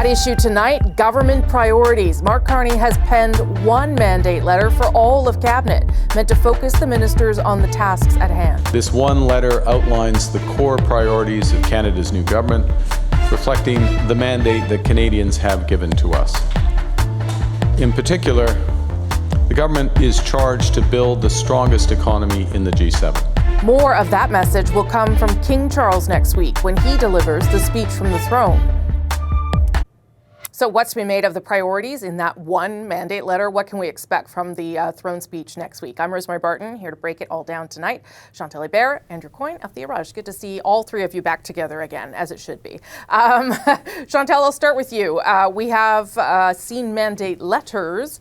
At issue tonight, government priorities. Mark Carney has penned one mandate letter for all of Cabinet, meant to focus the ministers on the tasks at hand. This one letter outlines the core priorities of Canada's new government, reflecting the mandate that Canadians have given to us. In particular, the government is charged to build the strongest economy in the G7. More of that message will come from King Charles next week when he delivers the speech from the throne. So what's to be made of the priorities in that one mandate letter? What can we expect from the throne speech next week? I'm Rosemary Barton, here to break it all down tonight. Chantal Hebert, Coyne and Althia Raj. Good to see all three of you back together again, as it should be. Chantal, I'll start with you. We have seen mandate letters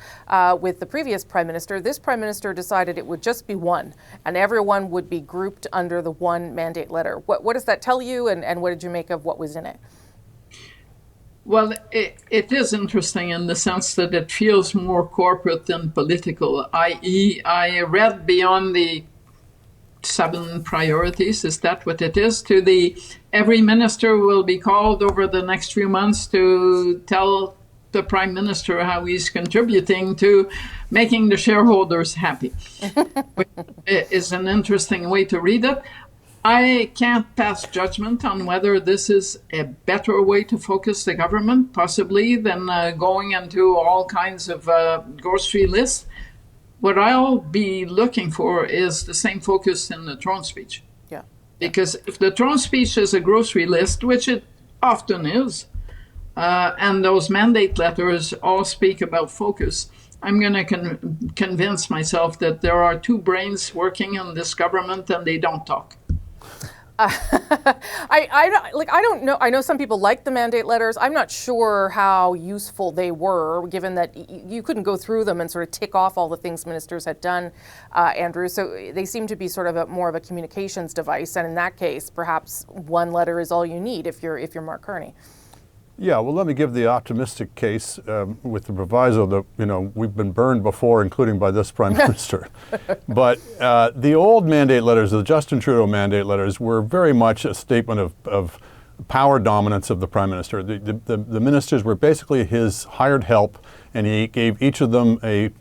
with the previous Prime Minister. This Prime Minister decided it would just be one, and everyone would be grouped under the one mandate letter. What does that tell you, and what did you make of what was in it? Well, it is interesting in the sense that it feels more corporate than political, i.e. I read beyond the 7 priorities, is that what it is, to the every minister will be called over the next few months to tell the Prime Minister how he's contributing to making the shareholders happy. Which is an interesting way to read it. I can't pass judgment on whether this is a better way to focus the government, possibly, than going into all kinds of grocery lists. What I'll be looking for is the same focus in the throne speech. Yeah. Because if the throne speech is a grocery list, which it often is, and those mandate letters all speak about focus, I'm going to convince myself that there are 2 brains working in this government and they don't talk. I don't know. I know some people like the mandate letters. I'm not sure how useful they were, given that you couldn't go through them and sort of tick off all the things ministers had done, Andrew. So they seem to be sort of more of a communications device. And in that case, perhaps one letter is all you need if you're Mark Carney. Yeah, well, let me give the optimistic case with the proviso that, we've been burned before, including by this Prime Minister. But the old mandate letters, the Justin Trudeau mandate letters, were very much a statement of power dominance of the Prime Minister. The ministers were basically his hired help, and he gave each of them a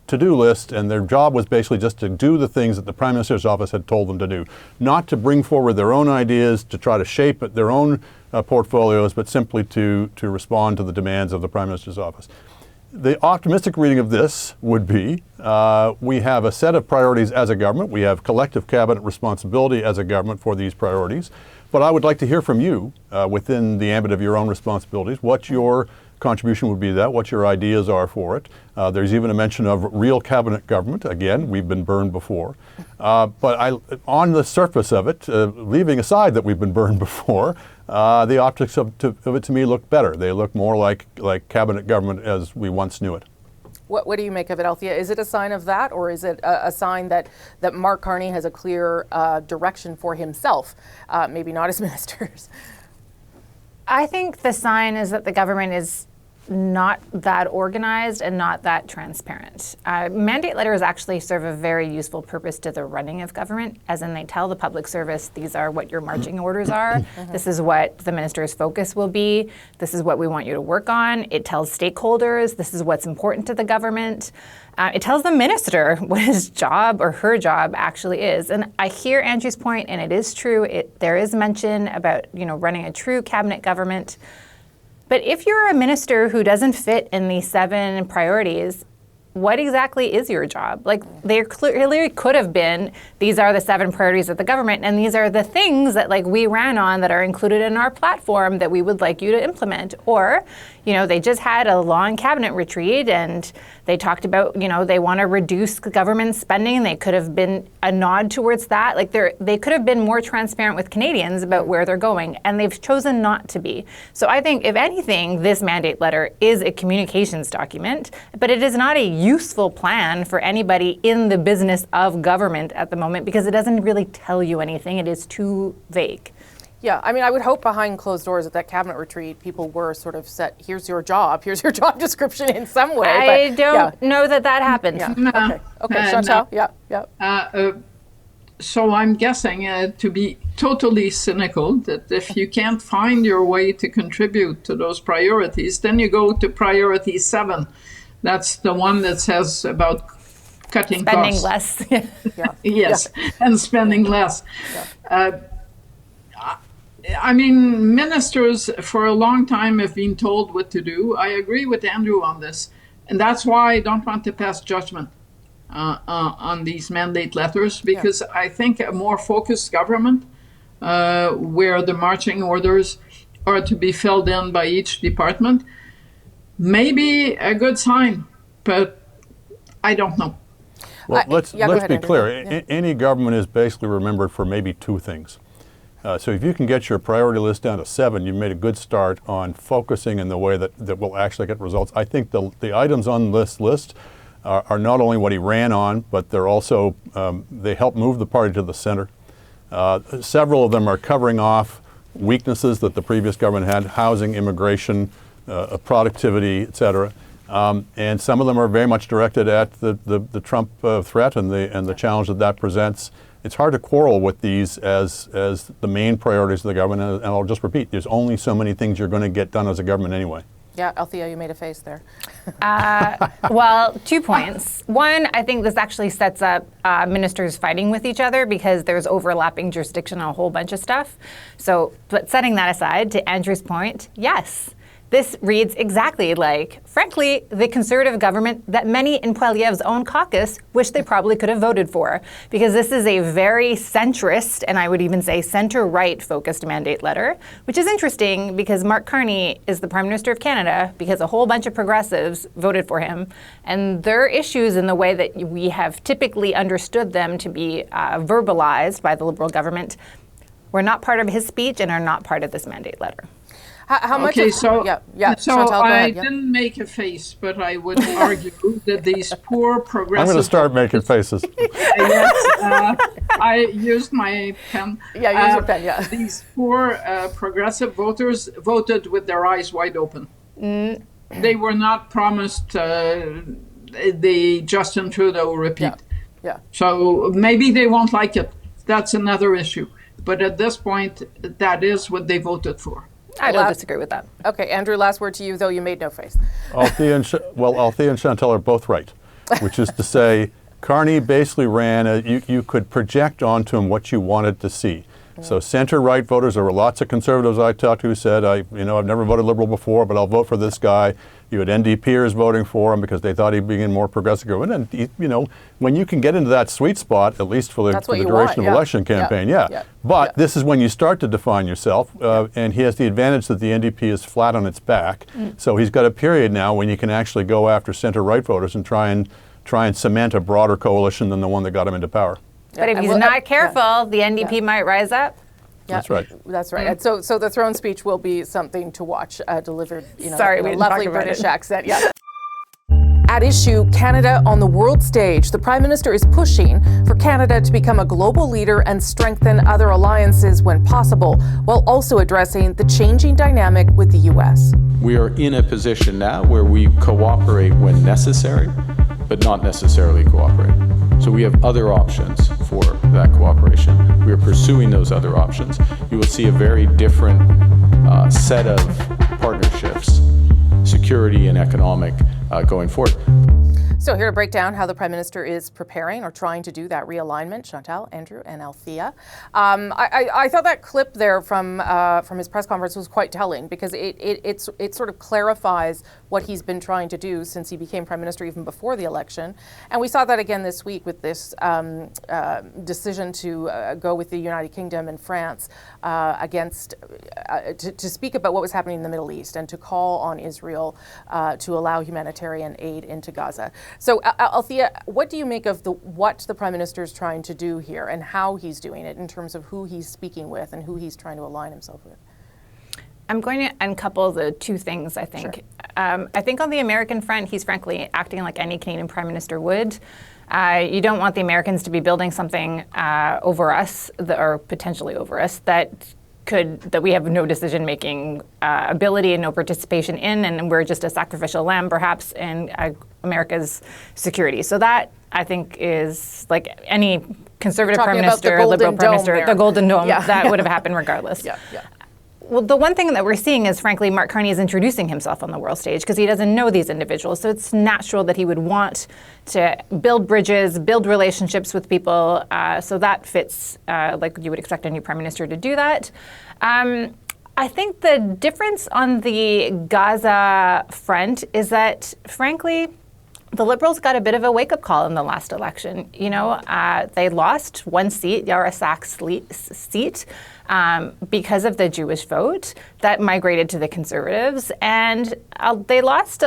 to-do list, and their job was basically just to do the things that the Prime Minister's office had told them to do. Not to bring forward their own ideas, to try to shape their own portfolios, but simply to respond to the demands of the Prime Minister's office. The optimistic reading of this would be, we have a set of priorities as a government. We have collective cabinet responsibility as a government for these priorities. But I would like to hear from you, within the ambit of your own responsibilities, what your contribution would be to that, what your ideas are for it. There's even a mention of real cabinet government. Again, we've been burned before. But on the surface of it, leaving aside that we've been burned before, the optics of it to me look better. They look more like cabinet government as we once knew it. What do you make of it, Althia? Is it a sign of that, or is it a sign that Mark Carney has a clear direction for himself, maybe not his ministers? I think the sign is that the government is not that organized and not that transparent. Mandate letters actually serve a very useful purpose to the running of government, as in they tell the public service, these are what your marching orders are. This is what the minister's focus will be. This is what we want you to work on. It tells stakeholders, this is what's important to the government. It tells the minister what his job or her job actually is. And I hear Andrew's point, and it is true. There is mention about running a true cabinet government. But if you're a minister who doesn't fit in these 7 priorities, what exactly is your job? There clearly could have been, these are the 7 priorities of the government, and these are the things that we ran on that are included in our platform that we would like you to implement. Or, they just had a long cabinet retreat and they talked about, they want to reduce government spending. They could have been a nod towards that. They could have been more transparent with Canadians about where they're going, and they've chosen not to be. So I think, if anything, this mandate letter is a communications document, but it is not a useful plan for anybody in the business of government at the moment, because it doesn't really tell you anything. It is too vague. Yeah, I would hope behind closed doors at that cabinet retreat, people were sort of set, here's your job description in some way. I don't know that happened. Yeah. Okay, Chantal, yeah. So I'm guessing, to be totally cynical, that if you can't find your way to contribute to those priorities, then you go to priority 7. That's the one that says about cutting Spending costs. less. Yes, and spending less. I mean, ministers for a long time have been told what to do. I agree with Andrew on this. And that's why I don't want to pass judgment on these mandate letters, because I think a more focused government, where the marching orders are to be filled in by each department, may be a good sign, but I don't know. Well, let's go ahead, be Andrew. clear. Any government is basically remembered for maybe 2 things. So if you can get your priority list down to 7, you've made a good start on focusing in the way that will actually get results. I think the items on this list are not only what he ran on, but they're also, they help move the party to the center. Several of them are covering off weaknesses that the previous government had: housing, immigration, productivity, et cetera. And some of them are very much directed at the Trump threat and the challenge that presents. It's hard to quarrel with these as the main priorities of the government. And I'll just repeat, there's only so many things you're going to get done as a government anyway. Yeah, Althia, you made a face there. Well, 2 points. One, I think this actually sets up ministers fighting with each other because there's overlapping jurisdiction on a whole bunch of stuff. So, but setting that aside, to Andrew's point, yes. This reads exactly like, frankly, the conservative government that many in Poilievre's own caucus wish they probably could have voted for, because this is a very centrist, and I would even say center-right focused mandate letter, which is interesting because Mark Carney is the Prime Minister of Canada because a whole bunch of progressives voted for him, and their issues in the way that we have typically understood them to be verbalized by the Liberal government were not part of his speech and are not part of this mandate letter. How much? Okay, so so Chantal, go I ahead, didn't make a face, but I would argue that these poor progressive. I'm going to start making faces. Yes, I used my pen. Yeah, use your pen. Yeah. These poor progressive voters voted with their eyes wide open. They were not promised the Justin Trudeau repeat. Yeah. So maybe they won't like it. That's another issue. But at this point, that is what they voted for. I don't disagree with that. Okay, Andrew, last word to you, though you made no face. Althia and Chantal are both right, which is to say, Carney basically ran, you could project onto him what you wanted to see. So center-right voters, there were lots of conservatives I talked to who said, I've never voted Liberal before, but I'll vote for this guy. You had NDPers voting for him because they thought he'd be in more progressive government. And, when you can get into that sweet spot, at least for the duration of election campaign, But this is when you start to define yourself, and he has the advantage that the NDP is flat on its back. So he's got a period now when you can actually go after center-right voters and try and cement a broader coalition than the one that got him into power. But if he's not careful, the NDP might rise up. Yeah, that's right. That's right. And so the throne speech will be something to watch, delivered in Sorry, we a didn't lovely talk about British it. accent. Yeah. At issue, Canada on the world stage. The Prime Minister is pushing for Canada to become a global leader and strengthen other alliances when possible, while also addressing the changing dynamic with the U.S. We are in a position now where we cooperate when necessary, but not necessarily cooperate. So we have other options for that cooperation. We are pursuing those other options. You will see a very different set of partnerships, security and economic, going forward. So here to break down how the Prime Minister is preparing or trying to do that realignment, Chantal, Andrew, and Althia. I thought that clip there from his press conference was quite telling, because it sort of clarifies what he's been trying to do since he became Prime Minister, even before the election. And we saw that again this week with this decision to go with the United Kingdom and France to speak about what was happening in the Middle East and to call on Israel to allow humanitarian aid into Gaza. So, Althia, what do you make of what the Prime Minister is trying to do here and how he's doing it in terms of who he's speaking with and who he's trying to align himself with? I'm going to uncouple the two things, I think. Sure. I think on the American front, he's frankly acting like any Canadian Prime Minister would. You don't want the Americans to be building something over us, or potentially over us, that we have no decision-making ability and no participation in, and we're just a sacrificial lamb, perhaps, in America's security. So that I think is like any conservative Talking prime about the minister, liberal Golden prime Dome minister, there. the Golden Dome, Yeah. that would have happened regardless. Yeah, yeah. Well, the one thing that we're seeing is, frankly, Mark Carney is introducing himself on the world stage because he doesn't know these individuals. So it's natural that he would want to build bridges, build relationships with people. So that fits like you would expect a new prime minister to do that. I think the difference on the Gaza front is that, frankly, the Liberals got a bit of a wake-up call in the last election. You know, they lost one seat, Yara Sachs' seat, because of the Jewish vote that migrated to the Conservatives. And they lost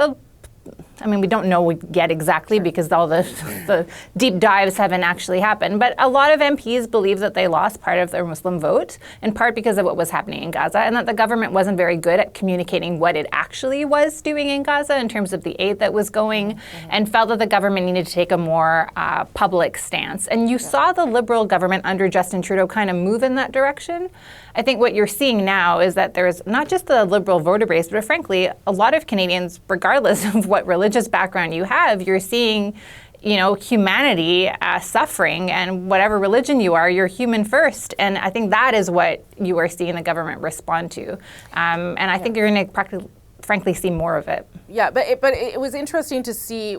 we don't know yet exactly because all the deep dives haven't actually happened. But a lot of MPs believe that they lost part of their Muslim vote, in part because of what was happening in Gaza, and that the government wasn't very good at communicating what it actually was doing in Gaza in terms of the aid that was going, and felt that the government needed to take a more public stance. And you saw the Liberal government under Justin Trudeau kind of move in that direction. I think what you're seeing now is that there's not just the Liberal voter base, but frankly, a lot of Canadians, regardless of what religious background you have, you're seeing, humanity suffering, and whatever religion you are, you're human first. And I think that is what you are seeing the government respond to. And I think you're going to frankly see more of it. Yeah, but it was interesting to see,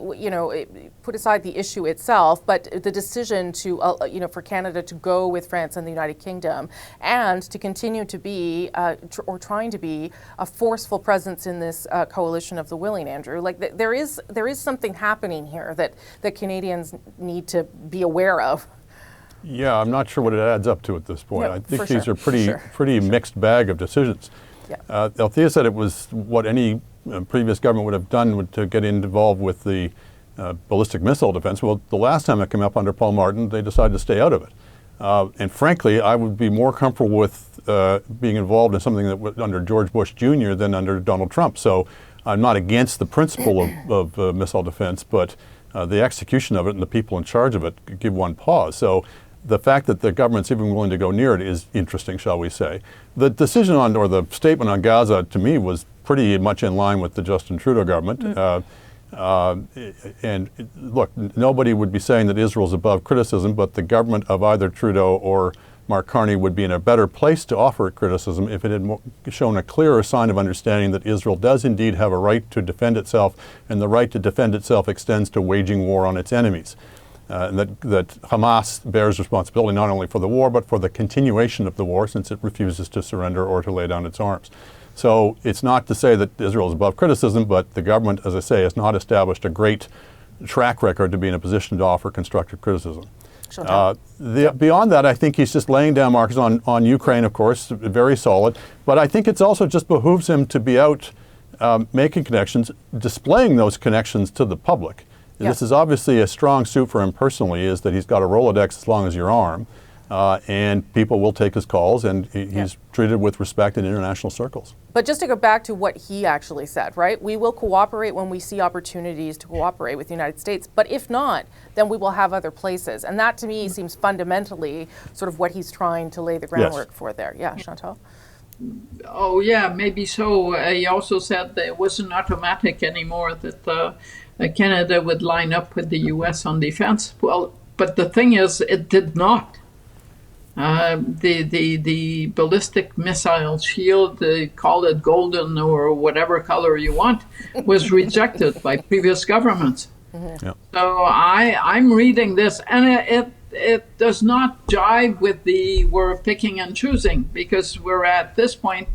put aside the issue itself, but the decision to, for Canada to go with France and the United Kingdom and to continue to be, trying to be, a forceful presence in this coalition of the willing, Andrew. Like there is something happening here that Canadians need to be aware of. Yeah, I'm not sure what it adds up to at this point. No, I think for these sure, are pretty mixed bag of decisions. Yeah. Althia said it was what any previous government would have done to get involved with the ballistic missile defense. Well, the last time it came up under Paul Martin, they decided to stay out of it. And frankly, I would be more comfortable with being involved in something that was under George Bush Jr. than under Donald Trump. So I'm not against the principle of missile defense, but the execution of it and the people in charge of it give one pause. So the fact that the government's even willing to go near it is interesting, shall we say. The decision on, or the statement on Gaza, to me, was pretty much in line with the Justin Trudeau government. And look, nobody would be saying that Israel's above criticism, but the government of either Trudeau or Mark Carney would be in a better place to offer criticism if it had shown a clearer sign of understanding that Israel does indeed have a right to defend itself, and the right to defend itself extends to waging war on its enemies. And that Hamas bears responsibility not only for the war, but for the continuation of the war, since it refuses to surrender or to lay down its arms. So it's not to say that Israel is above criticism, but the government, as I say, has not established a great track record to be in a position to offer constructive criticism. Beyond that, I think he's just laying down markers on Ukraine, of course, very solid. But I think it's also just behooves him to be out making connections, displaying those connections to the public. Yeah. This is obviously a strong suit for him personally, is that he's got a Rolodex as long as your arm, and people will take his calls, and he's treated with respect in international circles. But just to go back to what he actually said, right? We will cooperate when we see opportunities to cooperate with the United States, but if not, then we will have other places. And that to me seems fundamentally sort of what he's trying to lay the groundwork for there. Yeah, Chantal? Oh yeah, maybe so. He also said that it wasn't automatic anymore that Canada would line up with the U.S. on defense. Well, but the thing is, it did not. The ballistic missile shield, call it golden or whatever color you want, was rejected by previous governments. Mm-hmm. Yep. So I'm reading this, and it does not jive with the we're picking and choosing, because we're at this point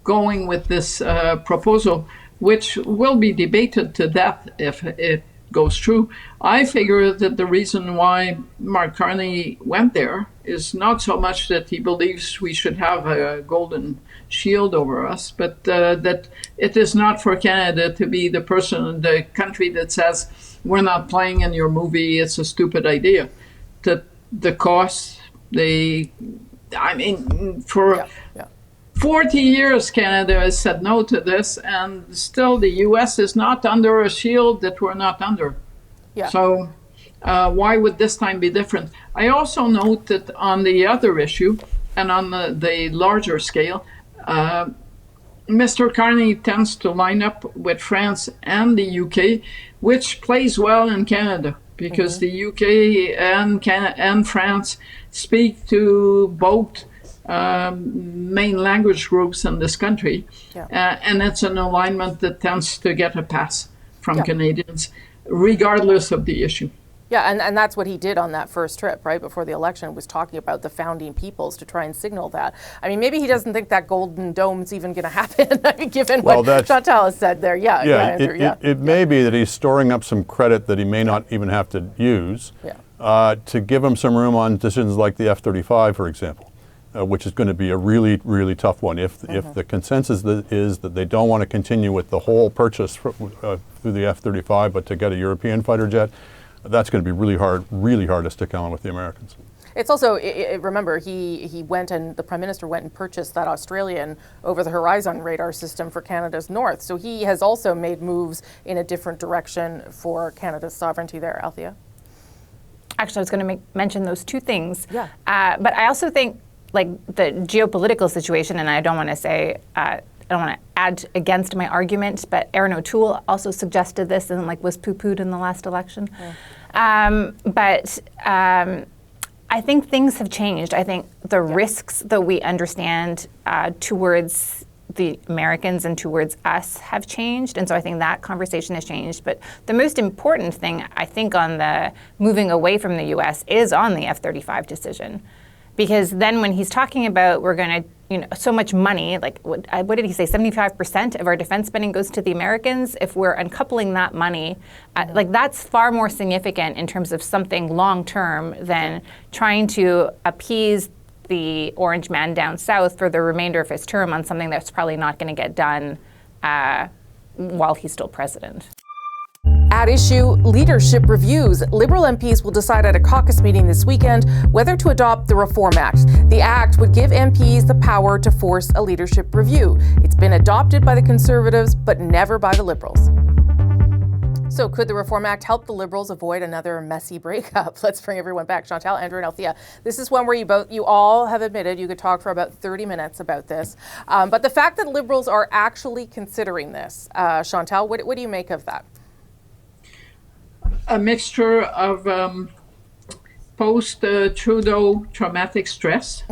going with this proposal, which will be debated to death if it goes through. I figure that the reason why Mark Carney went there is not so much that he believes we should have a golden shield over us, but that it is not for Canada to be the country that says, we're not playing in your movie, it's a stupid idea. The cost, for 40 years, Canada has said no to this, and still the U.S. is not under a shield that we're not under. Yeah. So why would this time be different? I also note that on the other issue, and on the larger scale, Mr. Carney tends to line up with France and the UK, which plays well in Canada because the UK and France speak to both main language groups in this country. And it's an alignment that tends to get a pass from Canadians, regardless of the issue. Yeah, and that's what he did on that first trip, right, before the election, was talking about the founding peoples to try and signal that. I mean, maybe he doesn't think that Golden Dome's even going to happen, given what Chantal has said there. It may be that he's storing up some credit that he may not even have to use to give him some room on decisions like the F-35, for example, which is going to be a really, really tough one. If the consensus is that they don't want to continue with the whole purchase through the F-35, but to get a European fighter jet, that's going to be really hard to stick on with the Americans. It's also, remember, he went and the Prime Minister went and purchased that Australian over-the-horizon radar system for Canada's north. So he has also made moves in a different direction for Canada's sovereignty there. Althia? Actually, I was going to mention those two things. But I also think, like, the geopolitical situation, and I don't want to say, I don't want to add against my argument, but Aaron O'Toole also suggested this and was poo-pooed in the last election. I think things have changed. I think the risks that we understand towards the Americans and towards us have changed. And so I think that conversation has changed. But the most important thing, I think, on the moving away from the US is on the F-35 decision. Because then when he's talking about we're going to, so much money, like what did he say, 75% of our defense spending goes to the Americans. If we're uncoupling that money, that's far more significant in terms of something long term than trying to appease the orange man down south for the remainder of his term on something that's probably not going to get done while he's still president. At issue, leadership reviews. Liberal MPs will decide at a caucus meeting this weekend whether to adopt the Reform Act. The act would give MPs the power to force a leadership review. It's been adopted by the Conservatives, but never by the Liberals. So could the Reform Act help the Liberals avoid another messy breakup? Let's bring everyone back. Chantal, Andrew, and Althia. This is one where you all have admitted you could talk for about 30 minutes about this. But the fact that Liberals are actually considering this, Chantal, what do you make of that? A mixture of post-Trudeau traumatic stress,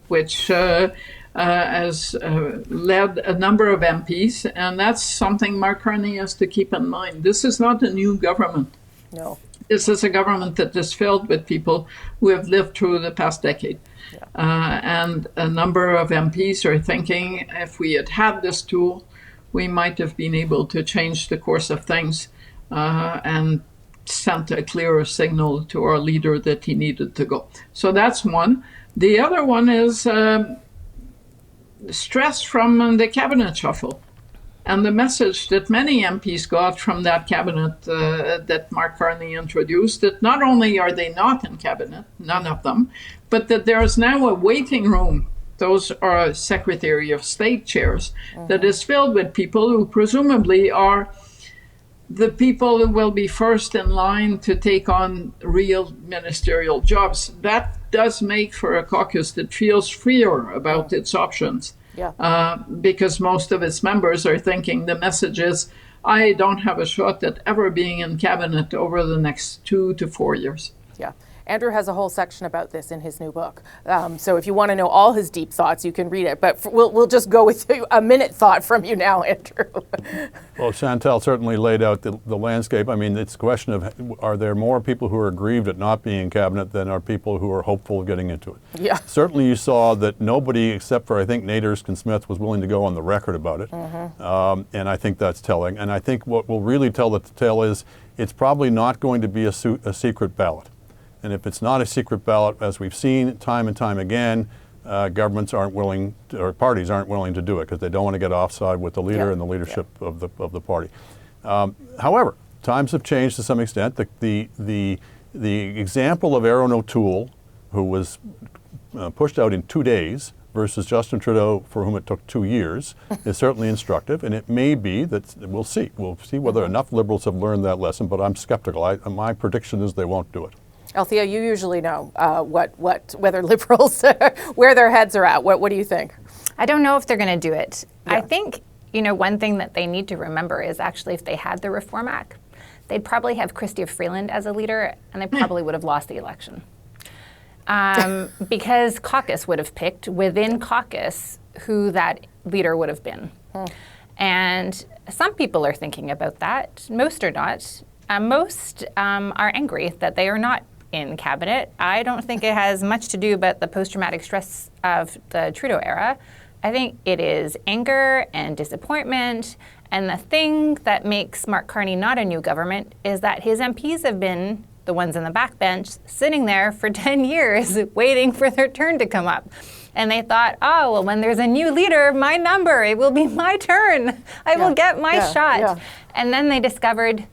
which has led a number of MPs, and that's something Mark Carney has to keep in mind. This is not a new government. No. This is a government that is filled with people who have lived through the past decade. And a number of MPs are thinking, if we had had this tool, we might have been able to change the course of things and sent a clearer signal to our leader that he needed to go. So that's one. The other one is stress from the cabinet shuffle and the message that many MPs got from that cabinet that Mark Carney introduced, that not only are they not in cabinet, none of them, but that there is now a waiting room. Those are Secretary of State chairs that is filled with people who presumably are the people who will be first in line to take on real ministerial jobs. That does make for a caucus that feels freer about its options. Because most of its members are thinking the message is, I don't have a shot at ever being in cabinet over the next 2 to 4 years. Yeah. Andrew has a whole section about this in his new book. So if you want to know all his deep thoughts, you can read it. But we'll just go with a minute thought from you now, Andrew. Well, Chantal certainly laid out the landscape. I mean, it's a question of, are there more people who are aggrieved at not being in cabinet than are people who are hopeful of getting into it? Yeah. Certainly you saw that nobody except for, I think, Nate Erskine-Smith was willing to go on the record about it. And I think that's telling. And I think what will really tell the tale is it's probably not going to be a secret ballot. And if it's not a secret ballot, as we've seen time and time again, governments aren't willing to, or parties aren't willing to do it because they don't want to get offside with the leader and the leadership of the party. However, times have changed to some extent. The example of Aaron O'Toole, who was pushed out in 2 days, versus Justin Trudeau, for whom it took 2 years, is certainly instructive. And it may be that we'll see. We'll see whether enough Liberals have learned that lesson. But I'm skeptical. My prediction is they won't do it. Althea, you usually know whether Liberals, where their heads are at. What do you think? I don't know if they're going to do it. Yeah. I think, one thing that they need to remember is actually if they had the Reform Act, they'd probably have Chrystia Freeland as a leader, and they probably would have lost the election. Because caucus would have picked within caucus who that leader would have been. And some people are thinking about that. Most are not. Most are angry that they are not in cabinet. I don't think it has much to do about the post-traumatic stress of the Trudeau era. I think it is anger and disappointment. And the thing that makes Mark Carney not a new government is that his MPs have been the ones in the backbench sitting there for 10 years waiting for their turn to come up. And they thought, oh, well, when there's a new leader, my number, it will be my turn. I will get my shot. Yeah. And then they discovered,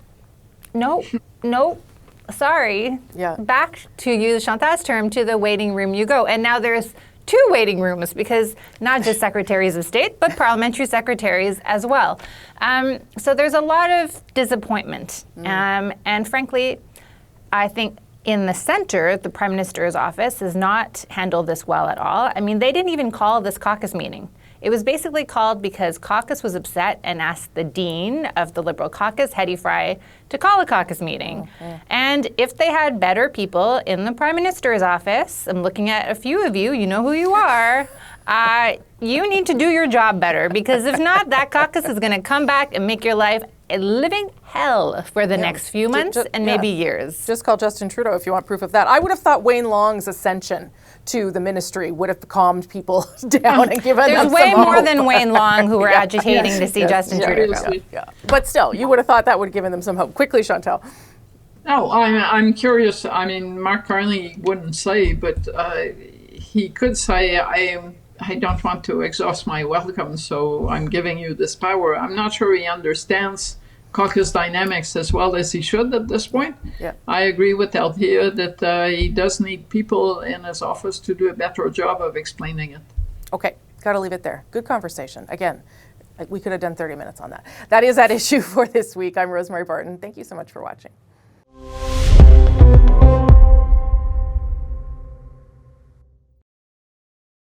nope, sorry. Yeah. Back, to use Chantal's term, to the waiting room you go. And now there's 2 waiting rooms because not just secretaries of state, but parliamentary secretaries as well. So there's a lot of disappointment. And frankly, I think in the center, the Prime Minister's office has not handled this well at all. I mean, they didn't even call this caucus meeting. It was basically called because caucus was upset and asked the dean of the Liberal caucus, Hetty Fry, to call a caucus meeting. And if they had better people in the Prime Minister's office, I'm looking at a few of you, you know who you are, you need to do your job better, because if not, that caucus is going to come back and make your life a living hell for the next few months and maybe years. Just call Justin Trudeau if you want proof of that. I would have thought Wayne Long's ascension to the ministry would have calmed people down and given them some hope. There's way more than Wayne Long who were agitating to see Justin Trudeau go. But still, you would have thought that would have given them some hope. Quickly, Chantal. No, I'm curious. I mean, Mark Carney wouldn't say, but he could say, I don't want to exhaust my welcome, so I'm giving you this power. I'm not sure he understands caucus dynamics as well as he should at this point. Yeah. I agree with Althea that he does need people in his office to do a better job of explaining it. Okay, got to leave it there. Good conversation. Again, we could have done 30 minutes on that. That is at issue for this week. I'm Rosemary Barton. Thank you so much for watching.